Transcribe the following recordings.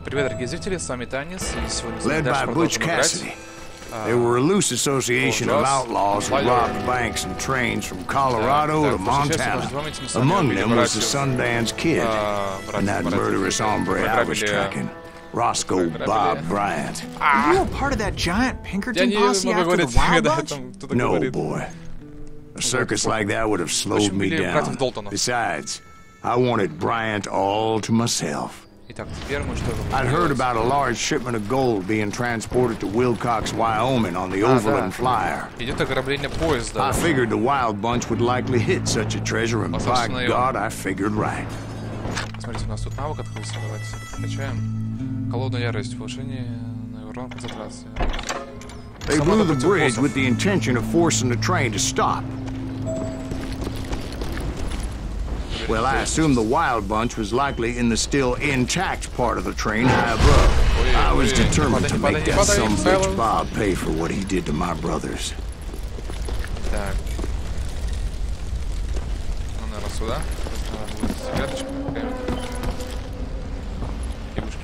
Привет, дорогие зрители, с вами akaTaniS, и сегодня мы Led by Butch Cassidy. They were a loose association of outlaws who robbed banks and trains from Colorado to Montana. Among them was the Sundance Kid and that murderous hombre I was tracking, Roscoe Bob Bryant. Were you a part of that giant Pinkerton posse after the Wild Bunch? No, boy. A circus like that would have slowed me down. Besides, I wanted Bryant all to myself. I'd heard about a large shipment of gold being transported to Wilcox, Wyoming on the Overland Flyer. I figured the Wild Bunch would likely hit such a treasure, and by God, I figured right. Смотрите, у нас тут навык открылся. Давайте качаем. Холодная ярость, повышение на урон концентрации. They blew the bridge with the intention of forcing the train to stop. Well, I assumed the Wild Bunch was likely in the still intact part of the train high above. I was determined to make that sumbitch Bob pay for what he did to my brothers. Так. Ну, наверное, сюда. Веточку. Фигушки.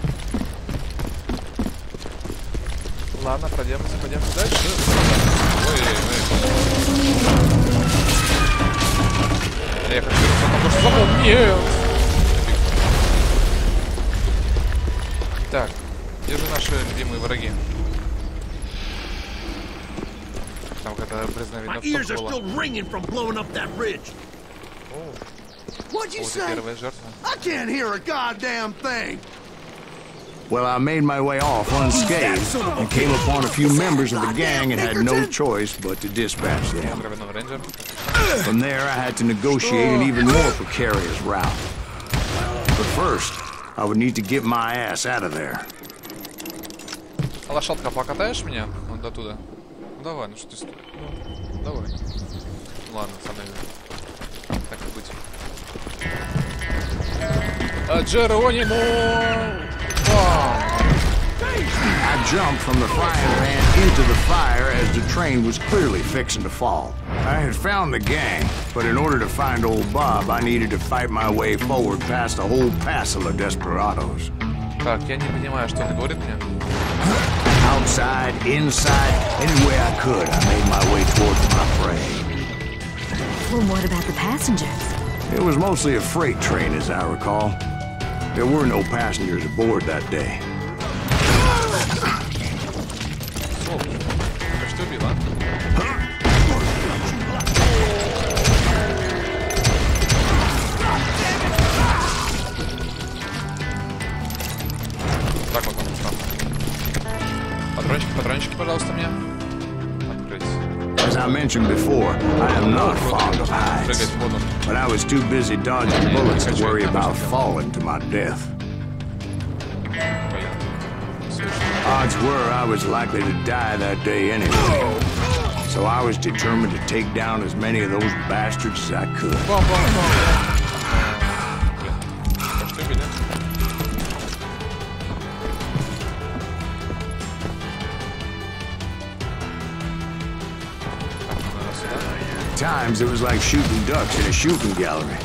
Ладно, пойдемте дальше. Я хочу вернуться на то, что забыл. Нет! Так, где же наши любимые враги? Там когда близко видно, что было. Вот первая жертва. Well, I made my way off unscathed and came upon a few members of the gang and had no choice but to dispatch them. From there, I had to negotiate an even more precarious route. But first, I would need to get my ass out of there. Лошадка, покатаешь меня? Вот до туда. Ну давай, ну что ты... Ну, давай. Ладно, сам так и быть. Джеронимо! I jumped from the frying pan into the fire as the train was clearly fixing to fall. I had found the gang, but in order to find old Bob, I needed to fight my way forward past a whole passel of desperados. Так, я не понимаю, что ты говоришь мне. Outside, inside, any way I could, I made my way towards my prey. Well, what about the passengers? It was mostly a freight train, as I recall. There were no passengers aboard that day. Что убила? Так вот он там. Патрончики, пожалуйста, мне. Открыть. As I mentioned before, I am not fond of heights, but I was too busy dodging bullets to worry about falling to my death. Odds were I was likely to die that day anyway, so I was determined to take down as many of those bastards as I could. At times it was like shooting ducks in a shooting gallery.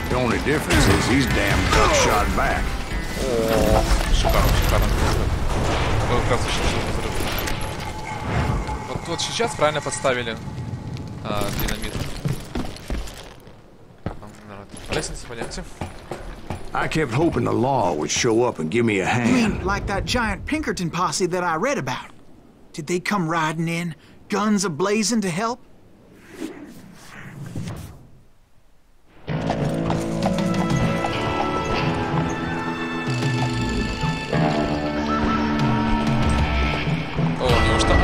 The only difference is these damn ducks shot back. Вот сейчас правильно подставили динамит. Лестница, пойдемте. I kept hoping the law would show up and give me a hand. You mean like that giant Pinkerton posse that I read about? Did they come riding in, guns a-blazing to help?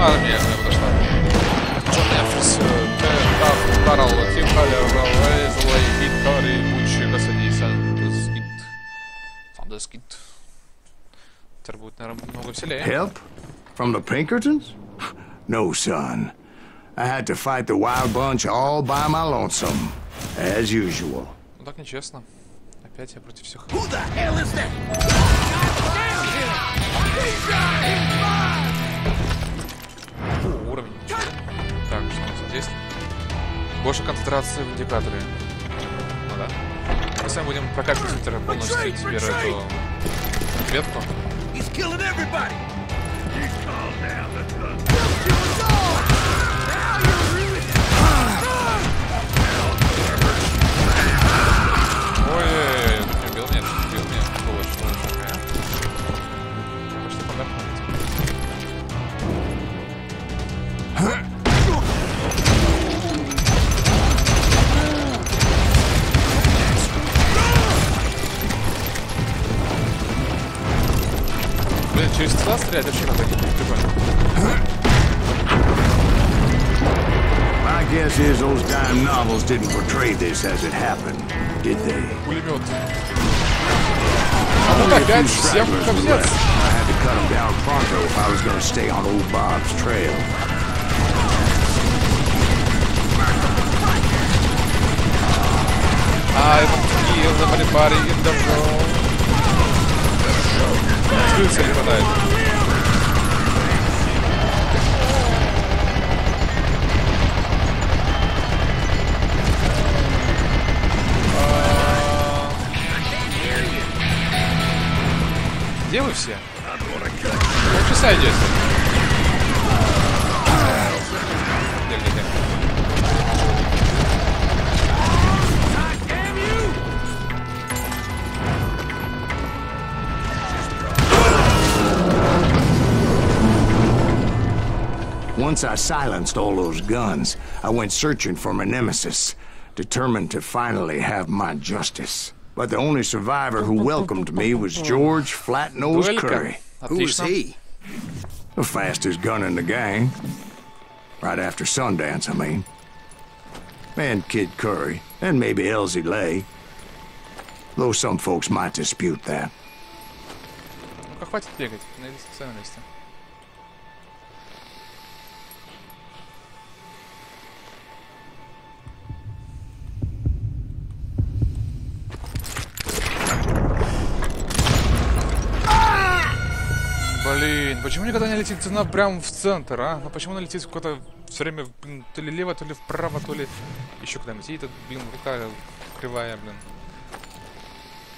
Армия подошла. Джонефс, Карл, Тихаля, Вейзлей, Виктори, Бучи, Гасади, Сандескит. Теперь будет, наверное, много веселее. Help? From the Pinkertons? No, son. I had to fight the Wild Bunch all by my lonesome, as usual. Ну так нечестно. Опять я против всех. Who the hell is that? Уровень. Так, что у нас здесь? Больше концентрации в индикаторе. Ну да. Мы с вами будем прокачивать полностью теперь эту ветку. he's killing everybody. He calls down the sun. Ой-ой-ой, убил меня, сволочь. Пошли погорнуть. Блин, через тела стрелять вообще надо не прикольно. My guess is those dime novels didn't portray this as it happened, did they? Пулемет. А ну опять всем кобзец. I had to cut him down pronto if I was going to stay on old Bob's trail. I want to kill everybody in the world. Скрыться не хватает. Где вы все? Полчаса идете. Где? Once I silenced all those guns, I went searching for my nemesis, determined to finally have my justice. But the only survivor who welcomed me was George Flat-Nose Curry. Who was he? The fastest gun in the gang. Right after Sundance, I mean. And Kid Curry, and maybe Elsie Lay. Though some folks might dispute that. Ну-ка, хватит бегать, на своем месте. Блин, почему никогда не летит цена прям в центр, а? Ну почему она летит куда-то все время, блин, то ли лево, то ли вправо, то ли еще куда-нибудь. И тут, блин, рука кривая, блин.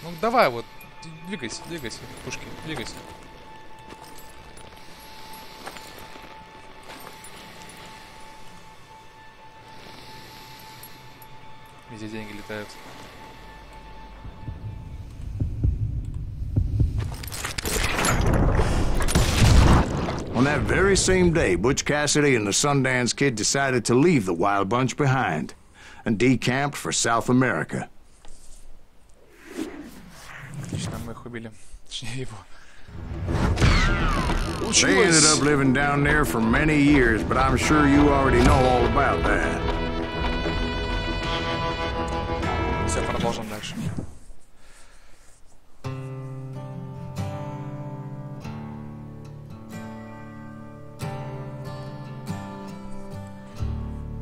Ну давай вот, двигайся, пушки, двигайся. Везде деньги летают. On that very same day, Butch Cassidy and the Sundance Kid decided to leave the Wild Bunch behind and decamped for South America. Отлично, мы их убили. Точнее, его. They ended up living down there for many years, but I'm sure you already know all about that. Все, продолжим дальше.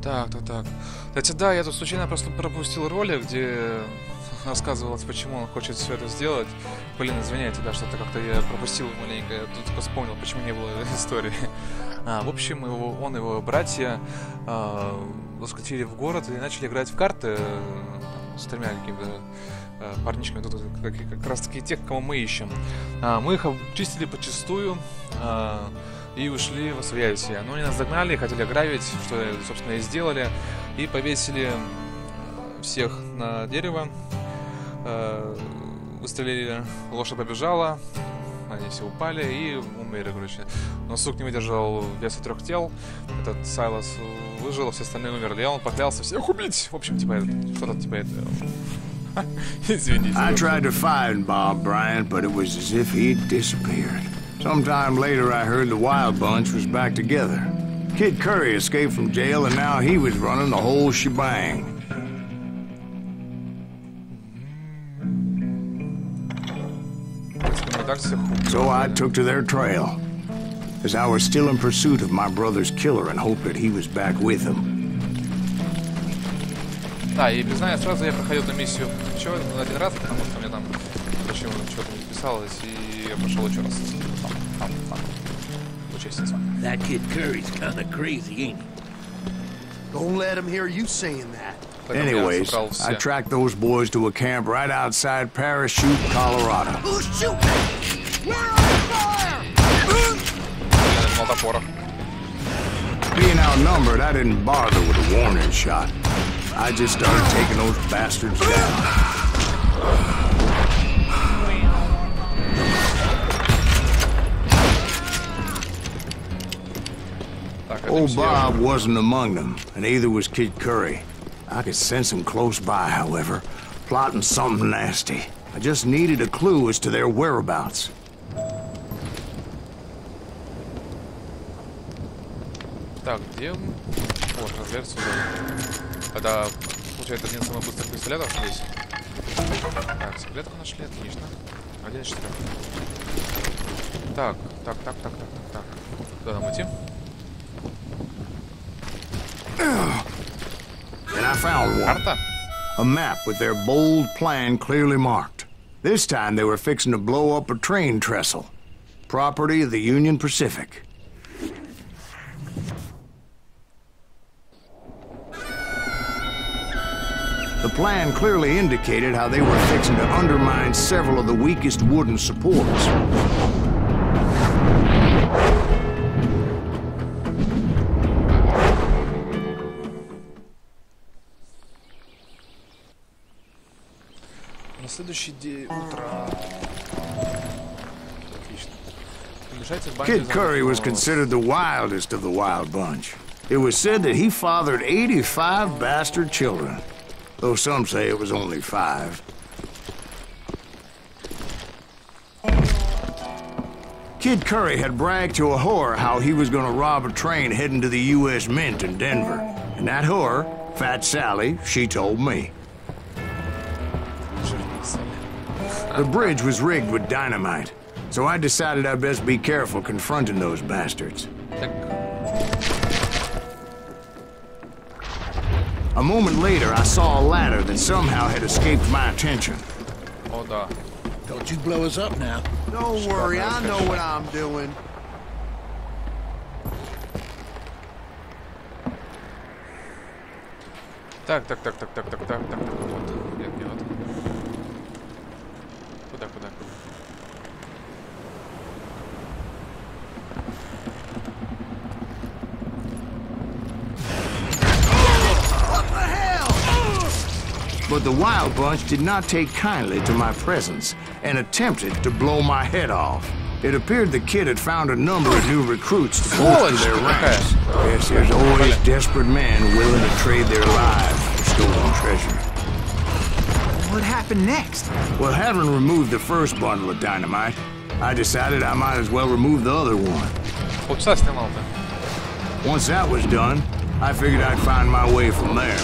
Так. Кстати, да, я тут случайно просто пропустил ролик, где рассказывалось, почему он хочет все это сделать. Блин, извиняйте, да, что-то как-то я пропустил маленько, я тут только вспомнил, почему не было истории. В общем, он и его братья заскочили в город и начали играть в карты с тремя какими-то парничками, тут как раз таки тех, кого мы ищем. Мы их обчистили почистую и ушли в освоясье. Но они нас догнали, хотели ограбить, что, собственно, и сделали. И повесили всех на дерево. Выстрелили, лошадь побежала. Они все упали и умерли, короче. Но сук не выдержал веса 3 тел. Этот Сайлас выжил, все остальные умерли. И он поклялся всех убить. В общем, типа, что-то типа это... Извините. I tried to find Bob Bryant, but it was as if he'd disappeared. Sometime later, I heard the Wild Bunch was back together. Kid Curry escaped from jail, and now he was running the whole shebang. So I took to their trail, as I was still in pursuit of my brother's killer and hoped that he was back with him. Да, и признаюсь, сразу я проходил эту миссию еще один раз, потому что мне там почему-то что-то не писалось, и я пошел еще раз. That Kid Curry's kinda crazy, ain't he? Don't let him hear you saying that. Anyways, I tracked those boys to a camp right outside Parachute, Colorado. Who's shooting? Where are you? порох. Being outnumbered, I didn't bother with a warning shot. I just started taking those bastards down. Old Bob wasn't among them, and neither was Kid Curry. I could sense him close by, however, plotting something nasty. I just needed a clue as to their whereabouts. Так, где он? Вот, разверт сюда. Это, получается, один из самых быстрых пистолетов здесь. Так, секретку нашли, отлично. 1 из 4. Так. Куда нам идти? And I found one. Карта? A map with their bold plan clearly marked. This time they were fixing to blow up a train trestle. Property of the Union Pacific. The plan clearly indicated how they were fixing to undermine several of the weakest wooden supports. На следующий день утро. Отлично. Kid Curry was considered the wildest of the wild bunch. It was said that he fathered 85 bastard children. Though some say it was only 5. Kid Curry had bragged to a whore how he was going to rob a train heading to the U.S. Mint in Denver. And that whore, Fat Sally, she told me. The bridge was rigged with dynamite, so I decided I'd best be careful confronting those bastards. A moment later, I saw a ladder that somehow had escaped my attention. Hold on. Don't you blow us up now. Don't worry, I know what I'm doing. Так. Вот. Нет, не вот. Куда? But the Wild Bunch did not take kindly to my presence and attempted to blow my head off. It appeared the kid had found a number of new recruits to boost to their ranks. Yes, there's always desperate men willing to trade their lives for stolen treasure. What happened next? Well, having removed the first bundle of dynamite, I decided I might as well remove the other one. Once that was done, I figured I'd find my way from there.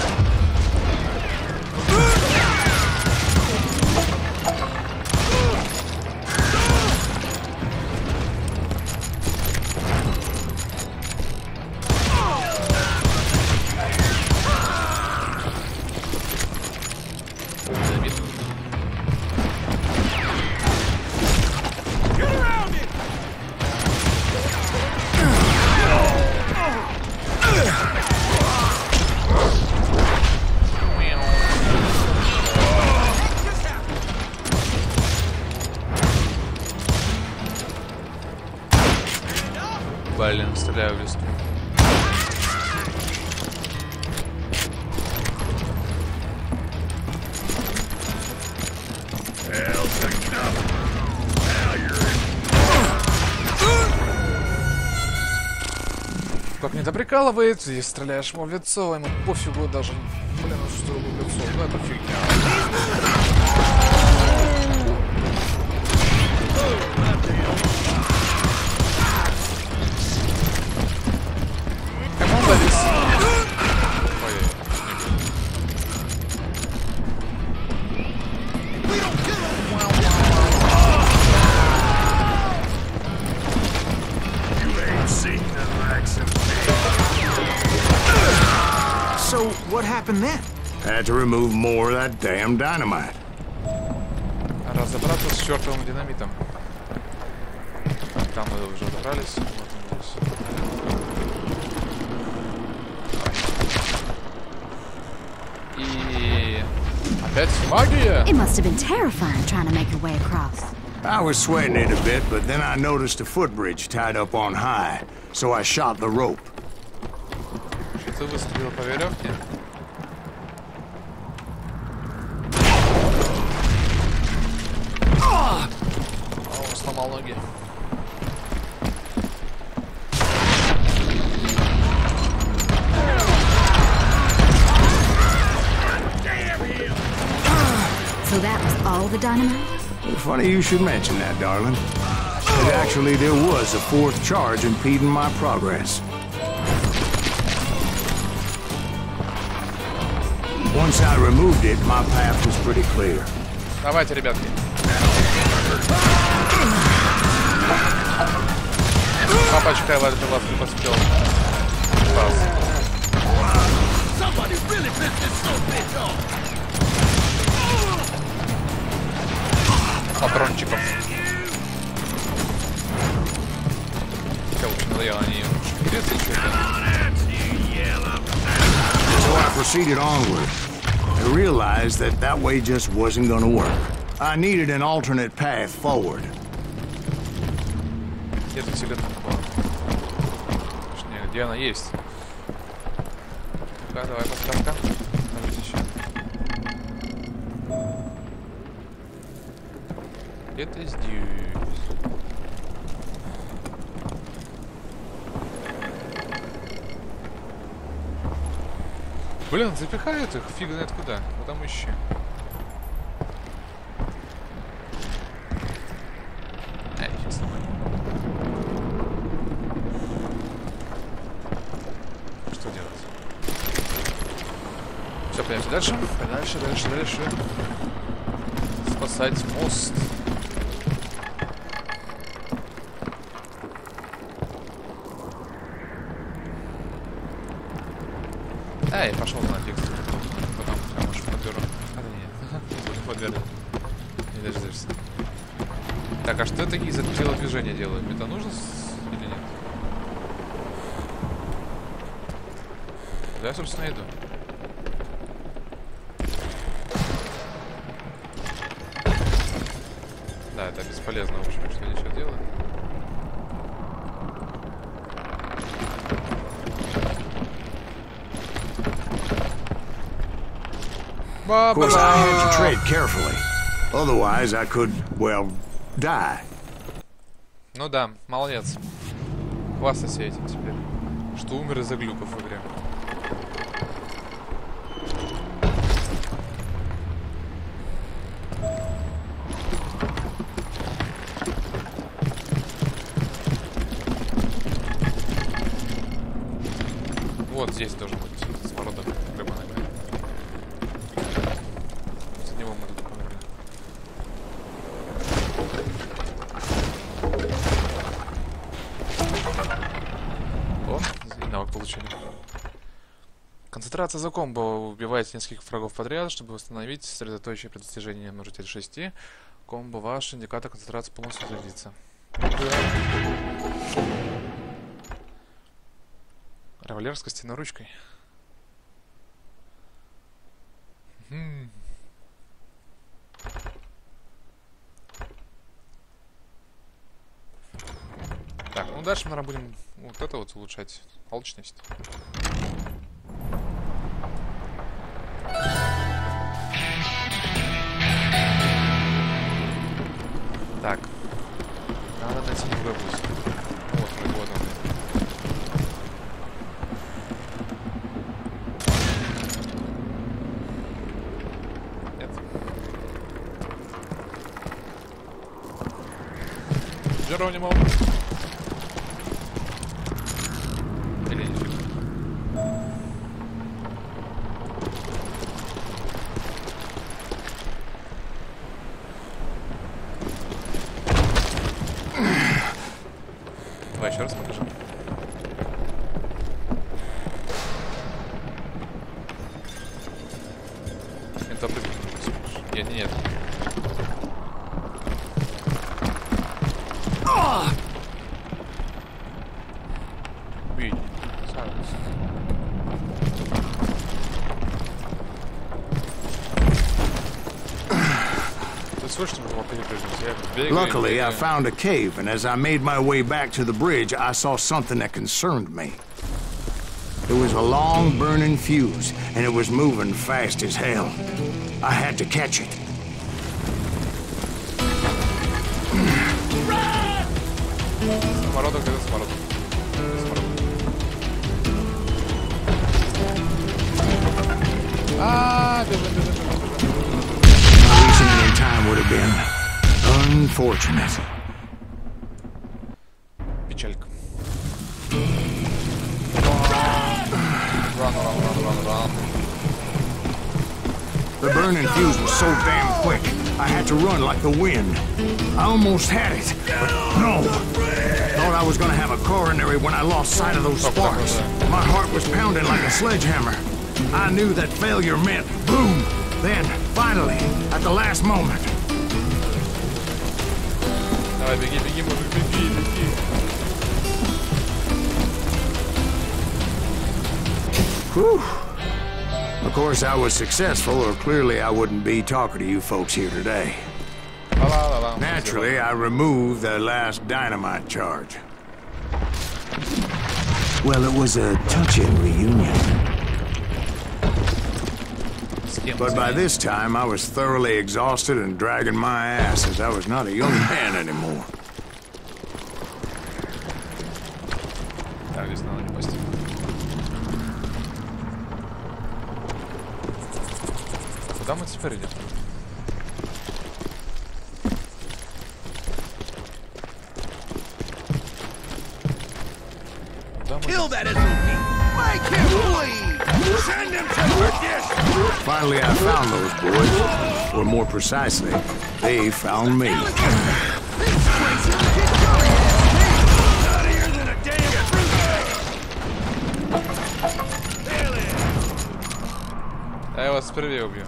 Блин, стреляю в листву. Как не доприкалывает, здесь стреляешь ему в лицо, ему пофигу даже. Блин, ну что в лицо, ну это фигня. So, what happened then? Had to remove more of that damn dynamite. Разобраться с чертовым динамитом. Там мы уже добрались. Вот он здесь. И опять магия. It must have been terrifying trying to make your way across. I was sweating it a bit, but then I noticed a footbridge tied up on high, so I shot the rope. Ты выстрелил по веревке? О, сломал ноги. So that was all the dynamite? Funny you should mention that, darling. But actually, there was a fourth charge impeding my progress. Once I removed it, my path was pretty clear. Давайте, ребятки. Папочка, я вас не поспел. Патрончиком. Как лучше надоело, они шпилятся что-то. So I proceeded onward. I realized that that way just wasn't going to work. I needed an alternate path forward. Где тут сигарета была? Точнее, где она есть? Ну-ка, давай подсказка. Может еще. Где-то здесь. Блин, запихают их, фиг знает куда. Потом ищи. Ай, сейчас сломаю. Что делать? Все, пойдемте дальше. Дальше. Спасать мост. Эй, пошел на фиг. Потом может подберу. А, нет. Подберу. Не дождешься. Так, а что я такие за телодвижения делаю? Это нужно или нет? Да, я, собственно, иду. Да, это бесполезно, в общем, что я сейчас делаю. Of course, I had to tread carefully. Otherwise, I could, well, die. Ну да, молодец. Хвастайся этим теперь. Что умер из-за глюков в игре. Вот здесь должен быть смородок грибанами. За него мы тут померли. О, и навык получили. Концентрация за комбо. Убиваете нескольких врагов подряд, чтобы восстановить сосредоточие при достижении можете 6. Комбо ваш, индикатор концентрации полностью зарядится. Револьвер с костяной ручкой. Так, ну дальше мы, наверное, будем вот это вот улучшать. Алчность. Так. Надо найти другой путь. Вот он. Нет. Джеронимо. Или нифига. Давай еще раз покажу. Это нет. Убей. Ты слышишь, что мы его перепрыгнуть? Luckily, I found a cave, and as I made my way back to the bridge, I saw something that concerned me. It was a long burning fuse, and it was moving fast as hell. I had to catch it. Reaching it in time would have been unfortunate. Печалька. Run. The burning fuse was so damn quick, I had to run like the wind. I almost had it, but no. Thought I was gonna have a coronary when I lost sight of those sparks. My heart was pounding like a sledgehammer. I knew that failure meant boom. Then, finally, at the last moment. Давай, беги, мужик, беги. Whew. Of course, I was successful, or clearly I wouldn't be talking to you folks here today. Naturally, I removed the last dynamite charge. Well, it was a touching reunion. But by this time, I was thoroughly exhausted and dragging my ass as I was not a young man anymore. Куда мы теперь идем? Kill that SOB! Make him bleed! Send him to perdition! Finally, I found those boys. Or more precisely, they found me. Я вас сперва убью.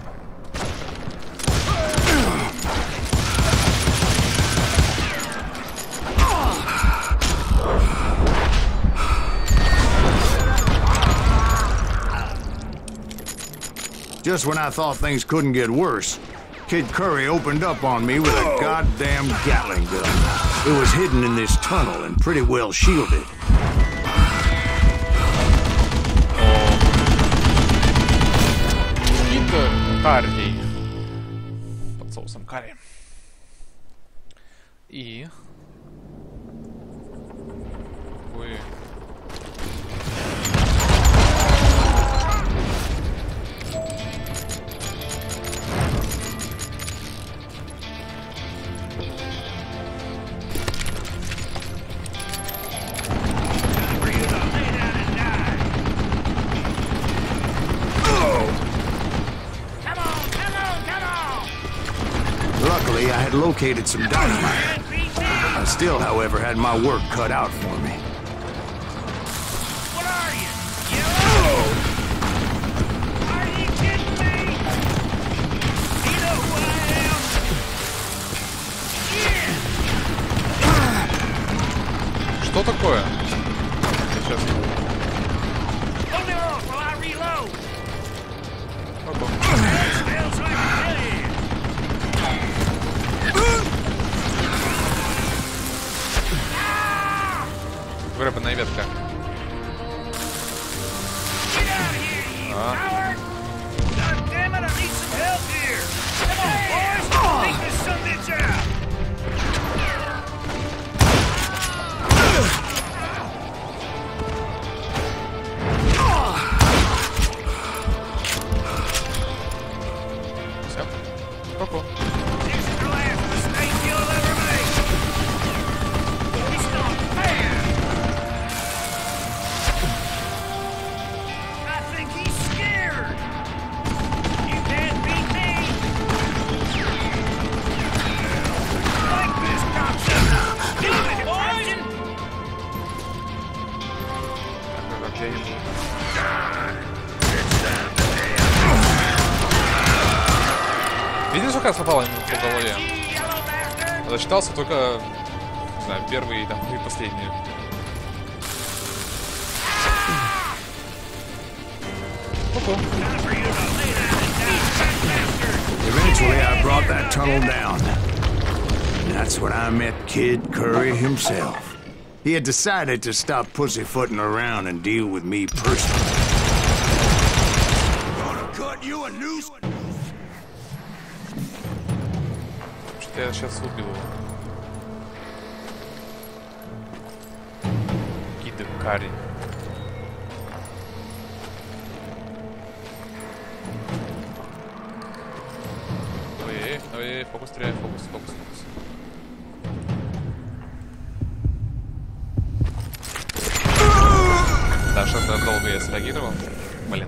Just when I thought things couldn't get worse, Kid Curry opened up on me with a goddamn Gatling gun. It was hidden in this tunnel and pretty well shielded. Карри. Под соусом карри. И... Ой. Luckily, I had located some dynamite. I still, however, had my work cut out for me. What are you? Yellow? Are you kidding me? You know who I am? Yeah! Что такое? Сейчас. Hold it off while I reload. Ого. Smells like a pig. Гребаная ветка. Все. Ку-ку. Видишь, как попало ему по голове? Зачитался только, не знаю, первый там, и последний. Eventually, I brought that tunnel down. That's when I met Kid Curry himself. He had decided to stop pussyfooting around and deal with me personally. Gonna cut you a noose. Что-то я сейчас убил его. Кид Curry. Ой, фокус, стреляй, фокус. Да, что-то долго я среагировал. Блин.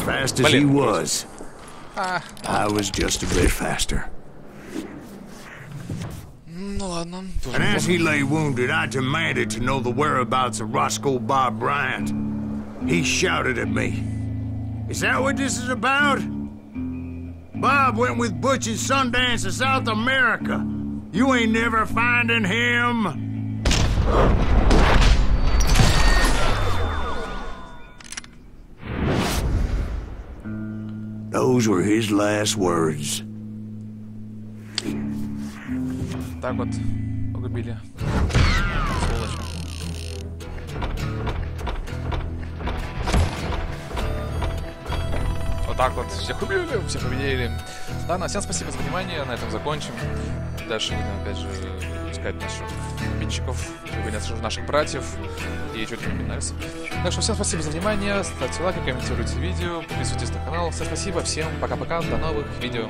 Fast as he was, I was just a bit faster. And as he lay wounded, I demanded to know the whereabouts of Roscoe Bob Bryant. He shouted at me, "Is that what this is about? Bob went with Butch and Sundance to South America. You ain't never finding him." Those were his last words. Так вот, погубили. Сволочь. Вот так вот, всех убили, всех победили. Ладно, всем спасибо за внимание, на этом закончим. Дальше будем опять же искать наших обидчиков, наших братьев и что-то не нравится. Так что всем спасибо за внимание, ставьте лайки, комментируйте видео, подписывайтесь на канал. Всем спасибо, всем пока-пока, до новых видео.